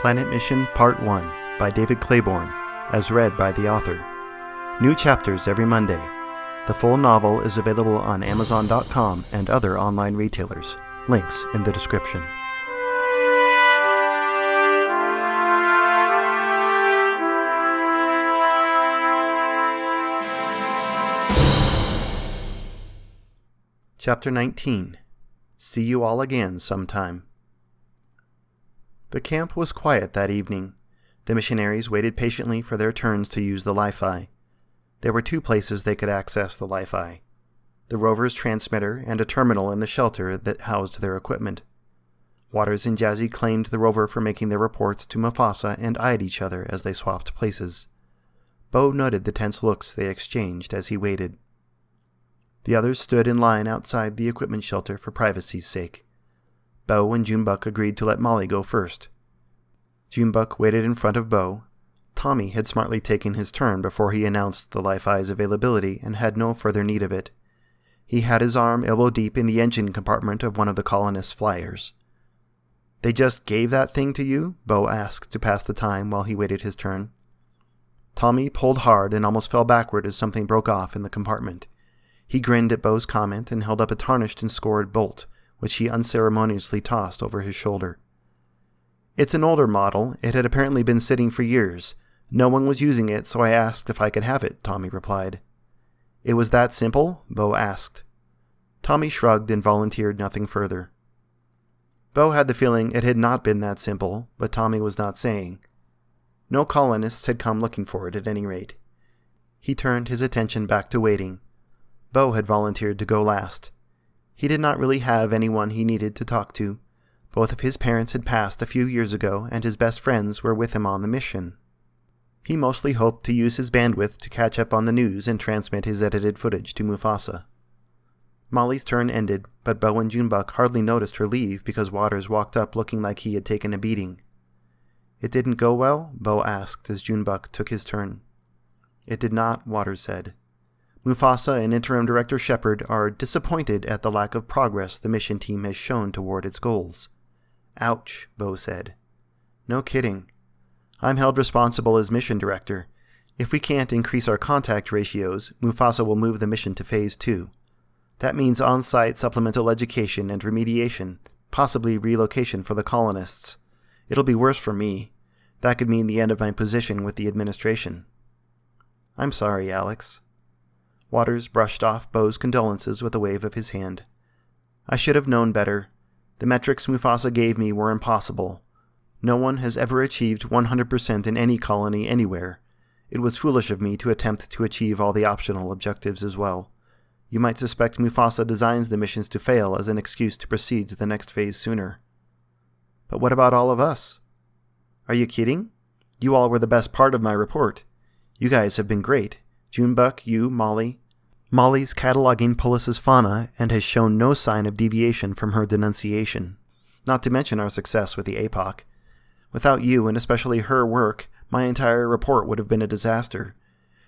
Planet Mission Part 1 by David Claiborne, as read by the author. New chapters every Monday. The full novel is available on Amazon.com and other online retailers. Links in the description. Chapter 19. See you all again sometime. The camp was quiet that evening. The missionaries waited patiently for their turns to use the Li-Fi. There were two places they could access the Li-Fi: the rover's transmitter and a terminal in the shelter that housed their equipment. Waters and Jazzy claimed the rover for making their reports to Mufasa and eyed each other as they swapped places. Bo noted the tense looks they exchanged as he waited. The others stood in line outside the equipment shelter for privacy's sake. Bo and Junebug agreed to let Molly go first. Junebug waited in front of Bo. Tommy had smartly taken his turn before he announced the Li-Fi's availability and had no further need of it. He had his arm elbow-deep in the engine compartment of one of the colonists' flyers. "They just gave that thing to you?" Bo asked to pass the time while he waited his turn. Tommy pulled hard and almost fell backward as something broke off in the compartment. He grinned at Bo's comment and held up a tarnished and scored bolt, which he unceremoniously tossed over his shoulder. "It's an older model. It had apparently been sitting for years. No one was using it, so I asked if I could have it," Tommy replied. "It was that simple?" Bo asked. Tommy shrugged and volunteered nothing further. Bo had the feeling it had not been that simple, but Tommy was not saying. No colonists had come looking for it at any rate. He turned his attention back to waiting. Bo had volunteered to go last. He did not really have anyone he needed to talk to. Both of his parents had passed a few years ago, and his best friends were with him on the mission. He mostly hoped to use his bandwidth to catch up on the news and transmit his edited footage to Mufasa. Molly's turn ended, but Bo and Junebug hardly noticed her leave because Waters walked up looking like he had taken a beating. "It didn't go well?" Bo asked as Junebug took his turn. "It did not," Waters said. "Mufasa and Interim Director Shepard are disappointed at the lack of progress the mission team has shown toward its goals." "Ouch," Bo said. "No kidding. I'm held responsible as mission director. If we can't increase our contact ratios, Mufasa will move the mission to Phase 2. That means on-site supplemental education and remediation, possibly relocation for the colonists. It'll be worse for me. That could mean the end of my position with the administration." "I'm sorry, Alex." Waters brushed off Bo's condolences with a wave of his hand. "I should have known better. The metrics Mufasa gave me were impossible. No one has ever achieved 100% in any colony anywhere. It was foolish of me to attempt to achieve all the optional objectives as well. You might suspect Mufasa designs the missions to fail as an excuse to proceed to the next phase sooner." "But what about all of us?" "Are you kidding? You all were the best part of my report. You guys have been great. Junebug, you, Molly. Molly's cataloging Polus's fauna and has shown no sign of deviation from her denunciation. Not to mention our success with the APOC. Without you, and especially her work, my entire report would have been a disaster.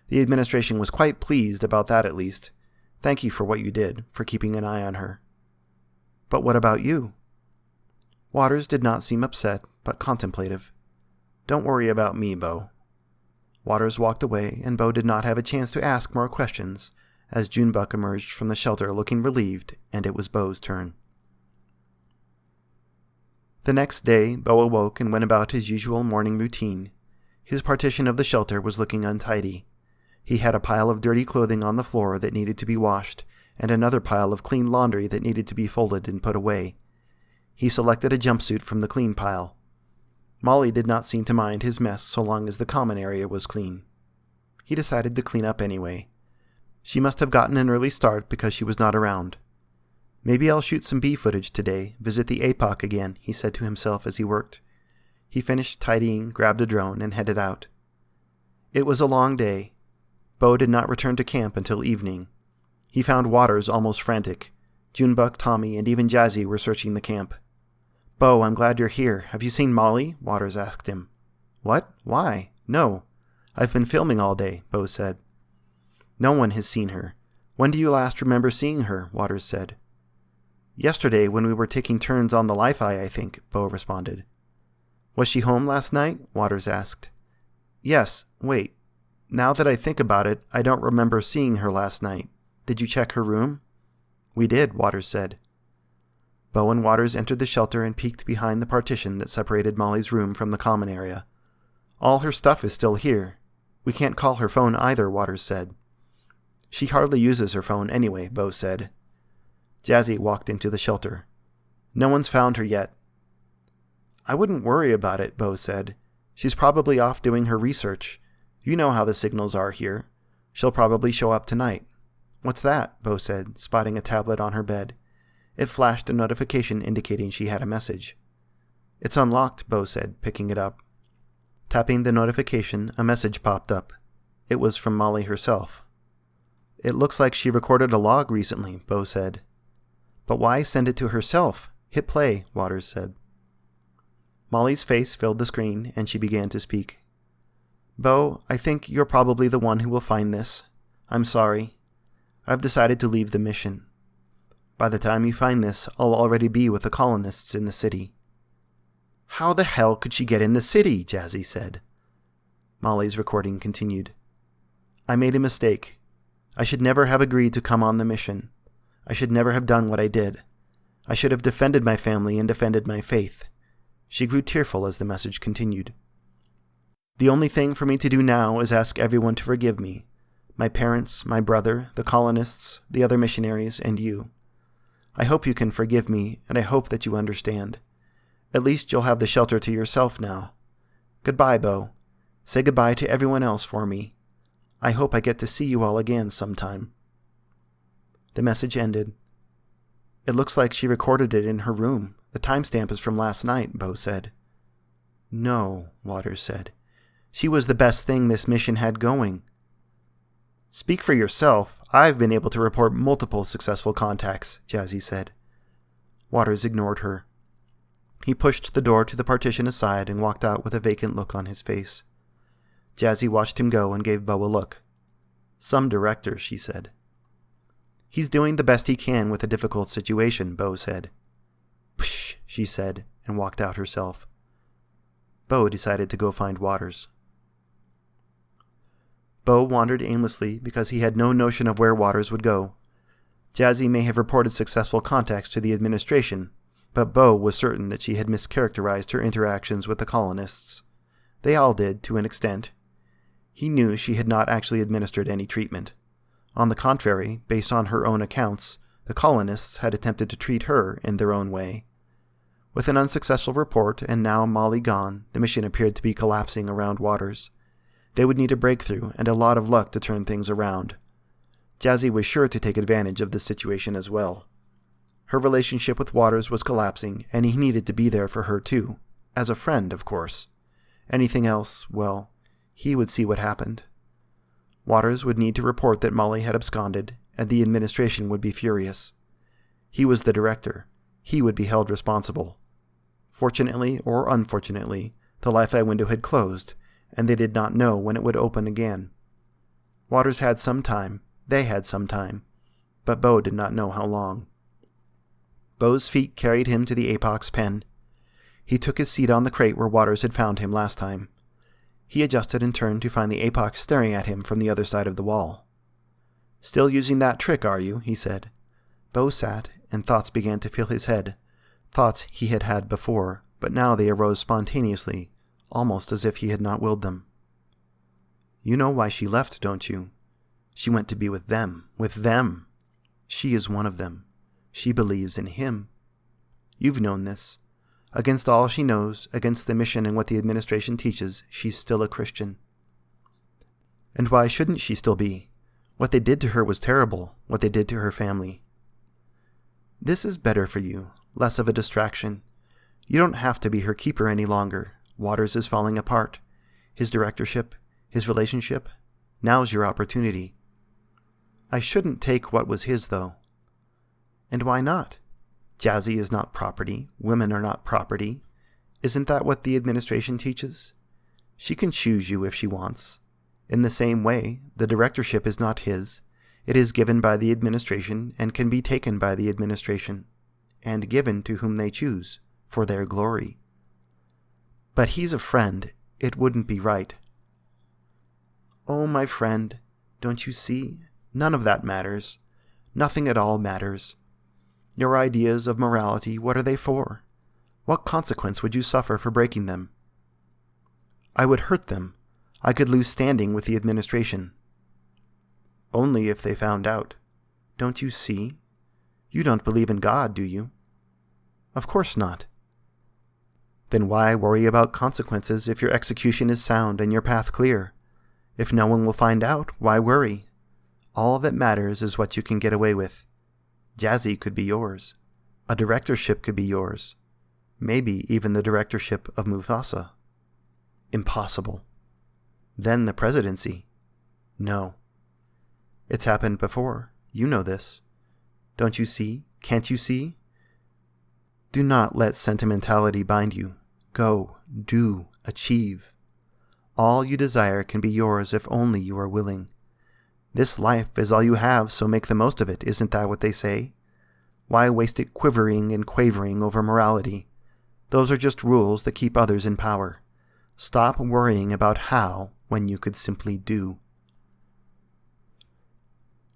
The administration was quite pleased about that at least. Thank you for what you did, for keeping an eye on her." "But what about you?" Waters did not seem upset, but contemplative. "Don't worry about me, Bo." Waters walked away, and Bo did not have a chance to ask more questions, as Junebug emerged from the shelter looking relieved, and it was Bo's turn. The next day, Bo awoke and went about his usual morning routine. His partition of the shelter was looking untidy. He had a pile of dirty clothing on the floor that needed to be washed, and another pile of clean laundry that needed to be folded and put away. He selected a jumpsuit from the clean pile. Molly did not seem to mind his mess so long as the common area was clean. He decided to clean up anyway. She must have gotten an early start because she was not around. "Maybe I'll shoot some bee footage today, visit the APOC again," he said to himself as he worked. He finished tidying, grabbed a drone, and headed out. It was a long day. Bo did not return to camp until evening. He found Waters almost frantic. Junebug, Tommy, and even Jazzy were searching the camp. "Bo, I'm glad you're here. Have you seen Molly?" Waters asked him. "What? Why? No. I've been filming all day," Bo said. "No one has seen her. When do you last remember seeing her?" Waters said. "Yesterday when we were taking turns on the Li-Fi, I think," Bo responded. Was she home last night? Waters asked. Yes, wait. Now that I think about it, I don't remember seeing her last night. Did you check her room? We did, Waters said. Bo and Waters entered the shelter and peeked behind the partition that separated Molly's room from the common area. All her stuff is still here. We can't call her phone either, Waters said. She hardly uses her phone anyway, Bo said. Jazzy walked into the shelter. No one's found her yet. I wouldn't worry about it, Bo said. She's probably off doing her research. You know how the signals are here. She'll probably show up tonight. What's that? Bo said, spotting a tablet on her bed. It flashed a notification indicating she had a message. It's unlocked, Bo said, picking it up. Tapping the notification, a message popped up. It was from Molly herself. It looks like she recorded a log recently, Bo said. But why send it to herself? Hit play, Waters said. Molly's face filled the screen, and she began to speak. Bo, I think you're probably the one who will find this. I'm sorry. I've decided to leave the mission. By the time you find this, I'll already be with the colonists in the city. How the hell could she get in the city? Jazzy said. Molly's recording continued. I made a mistake. I should never have agreed to come on the mission. I should never have done what I did. I should have defended my family and defended my faith. She grew tearful as the message continued. The only thing for me to do now is ask everyone to forgive me. My parents, my brother, the colonists, the other missionaries, and you. I hope you can forgive me, and I hope that you understand. At least you'll have the shelter to yourself now. Goodbye, Bo. Say goodbye to everyone else for me. I hope I get to see you all again sometime. The message ended. It looks like she recorded it in her room. The timestamp is from last night, Bo said. No, Waters said. She was the best thing this mission had going. Speak for yourself. I've been able to report multiple successful contacts, Jazzy said. Waters ignored her. He pushed the door to the partition aside and walked out with a vacant look on his face. Jazzy watched him go and gave Bo a look. Some director, she said. He's doing the best he can with a difficult situation, Bo said. Psh, she said, and walked out herself. Bo decided to go find Waters. Bo wandered aimlessly because he had no notion of where Waters would go. Jazzy may have reported successful contacts to the administration, but Bo was certain that she had mischaracterized her interactions with the colonists. They all did, to an extent. He knew she had not actually administered any treatment. On the contrary, based on her own accounts, the colonists had attempted to treat her in their own way. With an unsuccessful report, and now Molly gone, the mission appeared to be collapsing around Waters. They would need a breakthrough and a lot of luck to turn things around. Jazzy was sure to take advantage of this situation as well. Her relationship with Waters was collapsing, and he needed to be there for her too. As a friend, of course. Anything else, well, he would see what happened. Waters would need to report that Molly had absconded, and the administration would be furious. He was the director. He would be held responsible. Fortunately or unfortunately, the Li-Fi window had closed, and they did not know when it would open again. Waters had some time, they had some time, but Bo did not know how long. Bo's feet carried him to the Apox pen. He took his seat on the crate where Waters had found him last time. He adjusted and turned to find the Apox staring at him from the other side of the wall. Still using that trick, are you? He said. Bo sat, and thoughts began to fill his head. Thoughts he had had before, but now they arose spontaneously, almost as if he had not willed them. You know why she left, don't you? She went to be with them. With them! She is one of them. She believes in him. You've known this. Against all she knows, against the mission and what the administration teaches, she's still a Christian. And why shouldn't she still be? What they did to her was terrible, what they did to her family. This is better for you, less of a distraction. You don't have to be her keeper any longer. Waters is falling apart. His directorship, his relationship. Now's your opportunity. I shouldn't take what was his, though. And why not? Jazzy is not property. Women are not property. Isn't that what the administration teaches? She can choose you if she wants. In the same way, the directorship is not his. It is given by the administration and can be taken by the administration, and given to whom they choose, for their glory. But he's a friend. It wouldn't be right. Oh, my friend, don't you see? None of that matters. Nothing at all matters. Your ideas of morality, what are they for? What consequence would you suffer for breaking them? I would hurt them. I could lose standing with the administration. Only if they found out. Don't you see? You don't believe in God, do you? Of course not. Then why worry about consequences if your execution is sound and your path clear? If no one will find out, why worry? All that matters is what you can get away with. Jazzy could be yours. A directorship could be yours. Maybe even the directorship of Mufasa. Impossible. Then the presidency. No. It's happened before. You know this. Don't you see? Can't you see? Do not let sentimentality bind you. Go, do, achieve. All you desire can be yours if only you are willing. This life is all you have, so make the most of it, isn't that what they say? Why waste it quivering and quavering over morality? Those are just rules that keep others in power. Stop worrying about how when you could simply do.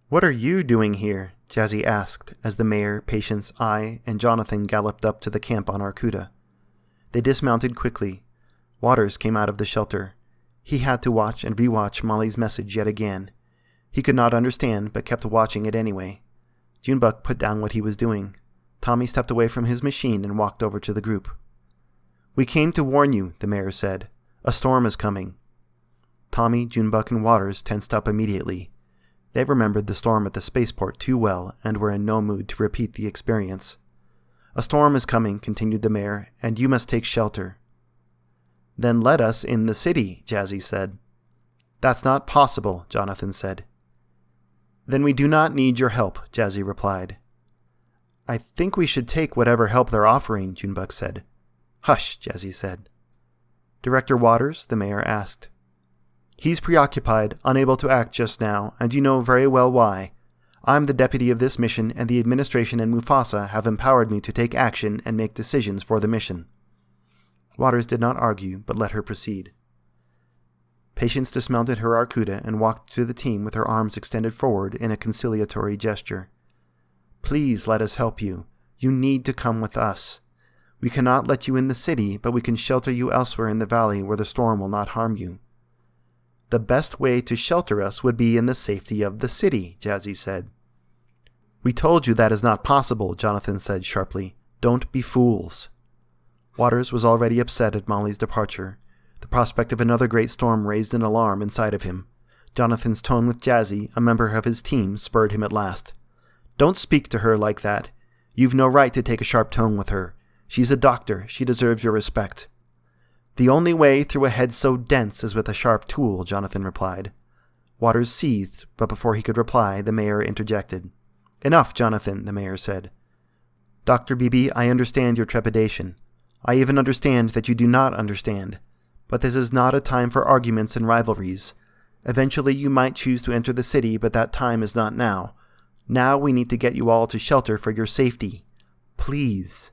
What are you doing here? Jazzy asked as the mayor, Patience, I, and Jonathan galloped up to the camp on Arcuda. They dismounted quickly. Waters came out of the shelter. He had to watch and rewatch Molly's message yet again. He could not understand, but kept watching it anyway. Junebug put down what he was doing. Tommy stepped away from his machine and walked over to the group. We came to warn you, the mayor said. A storm is coming. Tommy, Junebug, and Waters tensed up immediately. They remembered the storm at the spaceport too well and were in no mood to repeat the experience. A storm is coming, continued the mayor, and you must take shelter. Then let us in the city, Jazzy said. That's not possible, Jonathan said. Then we do not need your help, Jazzy replied. I think we should take whatever help they're offering, Junebug said. Hush, Jazzy said. Director Waters, the mayor asked. He's preoccupied, unable to act just now, and you know very well why. I'm the deputy of this mission, and the administration and Mufasa have empowered me to take action and make decisions for the mission. Waters did not argue, but let her proceed. Patience dismounted her Arcuda and walked to the team with her arms extended forward in a conciliatory gesture. Please let us help you. You need to come with us. We cannot let you in the city, but we can shelter you elsewhere in the valley where the storm will not harm you. The best way to shelter us would be in the safety of the city, Jazzy said. We told you that is not possible, Jonathan said sharply. Don't be fools. Waters was already upset at Molly's departure. The prospect of another great storm raised an alarm inside of him. Jonathan's tone with Jazzy, a member of his team, spurred him at last. Don't speak to her like that. You've no right to take a sharp tone with her. She's a doctor. She deserves your respect. The only way through a head so dense is with a sharp tool, Jonathan replied. Waters seethed, but before he could reply, the mayor interjected. Enough, Jonathan, the mayor said. Dr. Beebe, I understand your trepidation. I even understand that you do not understand. But this is not a time for arguments and rivalries. Eventually you might choose to enter the city, but that time is not now. Now we need to get you all to shelter for your safety. Please.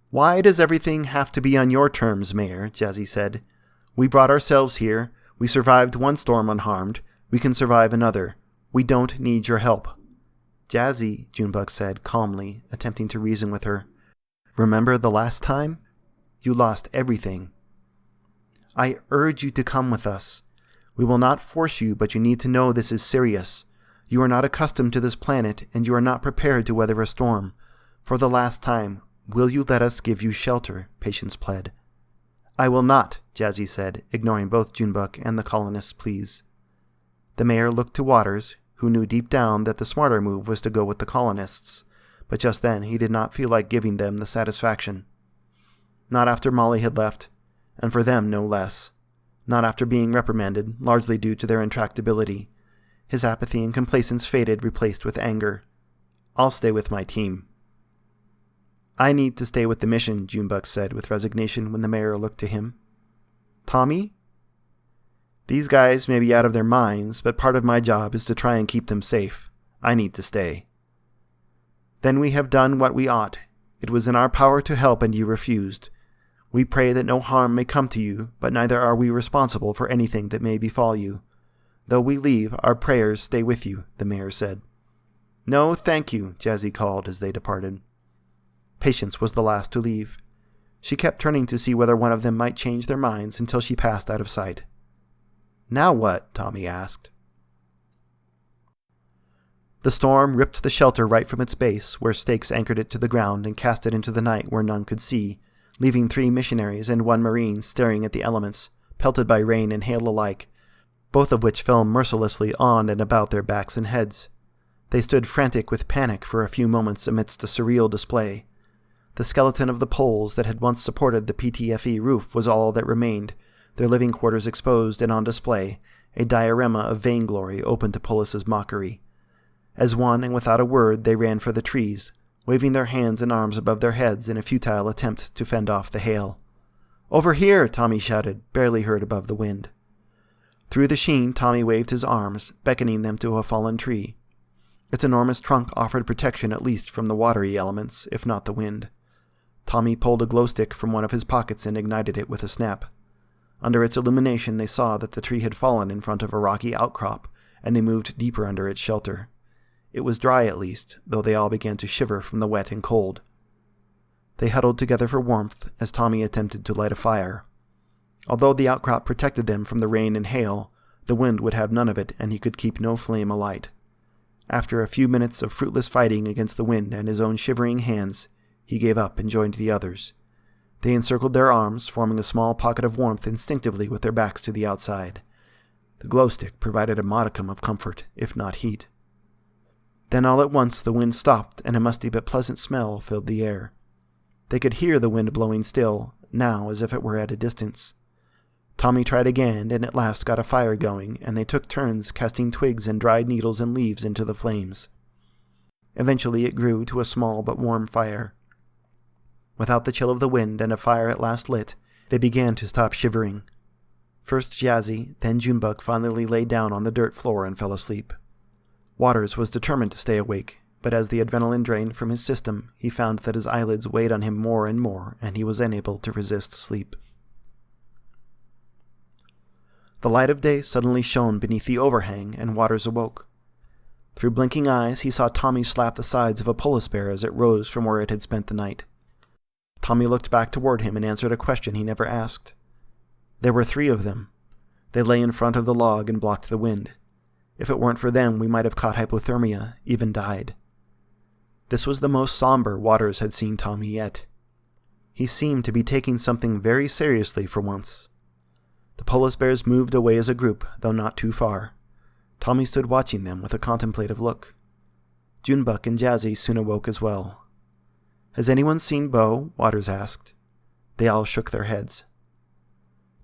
Why does everything have to be on your terms, Mayor? Jazzy said. We brought ourselves here. We survived one storm unharmed. We can survive another. We don't need your help. Jazzy, Junebug said calmly, attempting to reason with her. Remember the last time? You lost everything. I urge you to come with us. We will not force you, but you need to know this is serious. You are not accustomed to this planet, and you are not prepared to weather a storm. For the last time, will you let us give you shelter? Patience pled. I will not, Jazzy said, ignoring both Junebug and the colonists' pleas. The mayor looked to Waters, who knew deep down that the smarter move was to go with the colonists, but just then he did not feel like giving them the satisfaction. Not after Molly had left, and for them no less. Not after being reprimanded, largely due to their intractability. His apathy and complacence faded, replaced with anger. I'll stay with my team. I need to stay with the mission, Junebug said with resignation when the mayor looked to him. Tommy? These guys may be out of their minds, but part of my job is to try and keep them safe. I need to stay. Then we have done what we ought. It was in our power to help, and you refused. We pray that no harm may come to you, but neither are we responsible for anything that may befall you. Though we leave, our prayers stay with you," the mayor said. "No, thank you," Jazzy called as they departed. Patience was the last to leave. She kept turning to see whether one of them might change their minds until she passed out of sight. "Now what?" Tommy asked. The storm ripped the shelter right from its base, where stakes anchored it to the ground, and cast it into the night where none could see, leaving 3 missionaries and 1 Marine staring at the elements, pelted by rain and hail alike, both of which fell mercilessly on and about their backs and heads. They stood frantic with panic for a few moments amidst a surreal display. The skeleton of the poles that had once supported the PTFE roof was all that remained, their living quarters exposed and on display, a diorama of vainglory open to Polus's mockery. As one and without a word they ran for the trees, waving their hands and arms above their heads in a futile attempt to fend off the hail. "Over here!" Tommy shouted, barely heard above the wind. Through the sheen, Tommy waved his arms, beckoning them to a fallen tree. Its enormous trunk offered protection at least from the watery elements, if not the wind. Tommy pulled a glow stick from one of his pockets and ignited it with a snap. Under its illumination they saw that the tree had fallen in front of a rocky outcrop, and they moved deeper under its shelter. It was dry at least, though they all began to shiver from the wet and cold. They huddled together for warmth as Tommy attempted to light a fire. Although the outcrop protected them from the rain and hail, the wind would have none of it, and he could keep no flame alight. After a few minutes of fruitless fighting against the wind and his own shivering hands, he gave up and joined the others. They encircled their arms, forming a small pocket of warmth instinctively with their backs to the outside. The glow stick provided a modicum of comfort, if not heat. Then all at once the wind stopped, and a musty but pleasant smell filled the air. They could hear the wind blowing still, now as if it were at a distance. Tommy tried again, and at last got a fire going, and they took turns casting twigs and dried needles and leaves into the flames. Eventually it grew to a small but warm fire. Without the chill of the wind and a fire at last lit, they began to stop shivering. First Jazzy, then Junebug finally lay down on the dirt floor and fell asleep. Waters was determined to stay awake, but as the adrenaline drained from his system, he found that his eyelids weighed on him more and more, and he was unable to resist sleep. The light of day suddenly shone beneath the overhang, and Waters awoke. Through blinking eyes, he saw Tommy slap the sides of a polar bear as it rose from where it had spent the night. Tommy looked back toward him and answered a question he never asked. There were 3 of them. They lay in front of the log and blocked the wind. If it weren't for them, we might have caught hypothermia, even died. This was the most somber Waters had seen Tommy yet. He seemed to be taking something very seriously for once. The Polus bears moved away as a group, though not too far. Tommy stood watching them with a contemplative look. Junebug and Jazzy soon awoke as well. "Has anyone seen Bo?" Waters asked. They all shook their heads.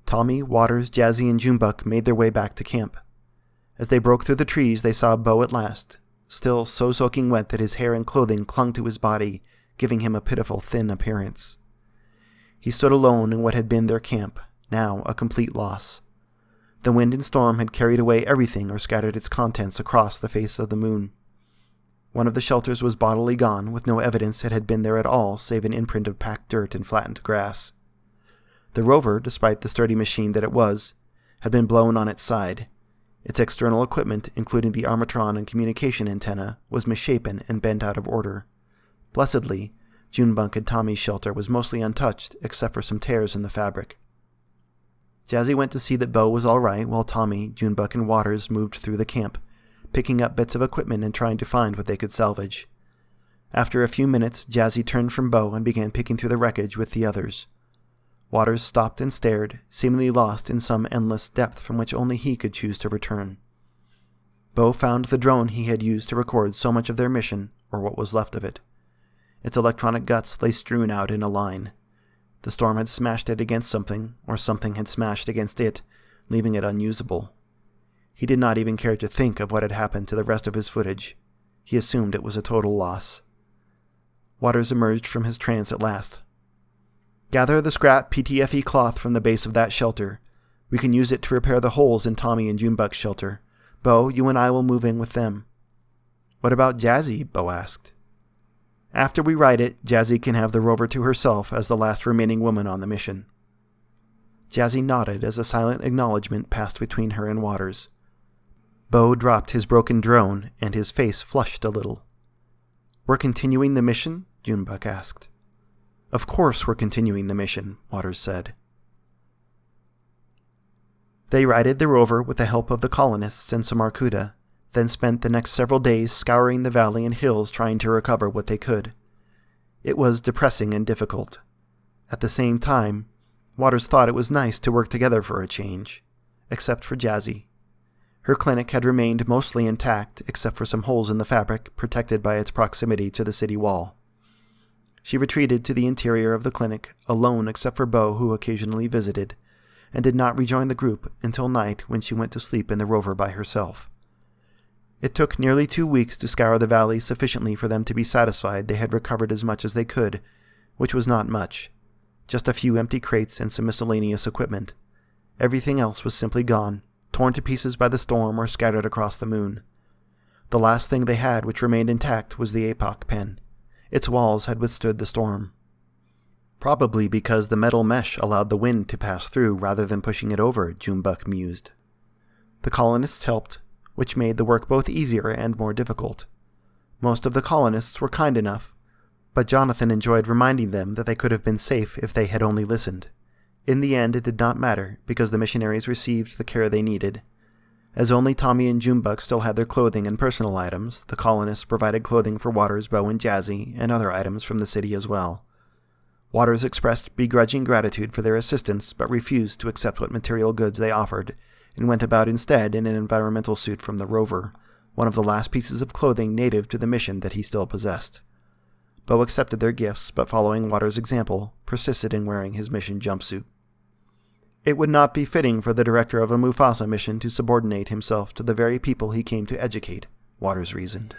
Tommy, Waters, Jazzy, and Junebug made their way back to camp. As they broke through the trees, they saw Bo at last, still so soaking wet that his hair and clothing clung to his body, giving him a pitiful, thin appearance. He stood alone in what had been their camp, now a complete loss. The wind and storm had carried away everything or scattered its contents across the face of the moon. One of the shelters was bodily gone, with no evidence it had been there at all save an imprint of packed dirt and flattened grass. The rover, despite the sturdy machine that it was, had been blown on its side. Its external equipment, including the armatron and communication antenna, was misshapen and bent out of order. Blessedly, Junebug and Tommy's shelter was mostly untouched, except for some tears in the fabric. Jazzy went to see that Bo was all right, while Tommy, Junebug, and Waters moved through the camp, picking up bits of equipment and trying to find what they could salvage. After a few minutes, Jazzy turned from Bo and began picking through the wreckage with the others. Waters stopped and stared, seemingly lost in some endless depth from which only he could choose to return. Bo found the drone he had used to record so much of their mission, or what was left of it. Its electronic guts lay strewn out in a line. The storm had smashed it against something, or something had smashed against it, leaving it unusable. He did not even care to think of what had happened to the rest of his footage. He assumed it was a total loss. Waters emerged from his trance at last. "Gather the scrap PTFE cloth from the base of that shelter. We can use it to repair the holes in Tommy and Junebug's shelter. Bo, you and I will move in with them." "What about Jazzy?" Bo asked. After we write it, Jazzy can have the rover to herself as the last remaining woman on the mission." Jazzy nodded as a silent acknowledgement passed between her and Waters. Bo dropped his broken drone, and his face flushed a little. "We're continuing the mission?" Junebug asked. "Of course we're continuing the mission," Waters said. They righted the rover with the help of the colonists and some Arcuda, then spent the next several days scouring the valley and hills trying to recover what they could. It was depressing and difficult. At the same time, Waters thought it was nice to work together for a change, except for Jazzy. Her clinic had remained mostly intact except for some holes in the fabric protected by its proximity to the city wall. She retreated to the interior of the clinic, alone except for Bo, who occasionally visited, and did not rejoin the group until night when she went to sleep in the rover by herself. It took nearly 2 weeks to scour the valley sufficiently for them to be satisfied they had recovered as much as they could, which was not much. Just a few empty crates and some miscellaneous equipment. Everything else was simply gone, torn to pieces by the storm or scattered across the moon. The last thing they had which remained intact was the APOC pen. Its walls had withstood the storm. Probably because the metal mesh allowed the wind to pass through rather than pushing it over, Junebug mused. The colonists helped, which made the work both easier and more difficult. Most of the colonists were kind enough, but Jonathan enjoyed reminding them that they could have been safe if they had only listened. In the end, it did not matter, because the missionaries received the care they needed. As only Tommy and Junebug still had their clothing and personal items, the colonists provided clothing for Waters, Bo, and Jazzy, and other items from the city as well. Waters expressed begrudging gratitude for their assistance, but refused to accept what material goods they offered, and went about instead in an environmental suit from the rover, one of the last pieces of clothing native to the mission that he still possessed. Bo accepted their gifts, but following Waters' example, persisted in wearing his mission jumpsuit. It would not be fitting for the director of a Mufasa mission to subordinate himself to the very people he came to educate, Waters reasoned.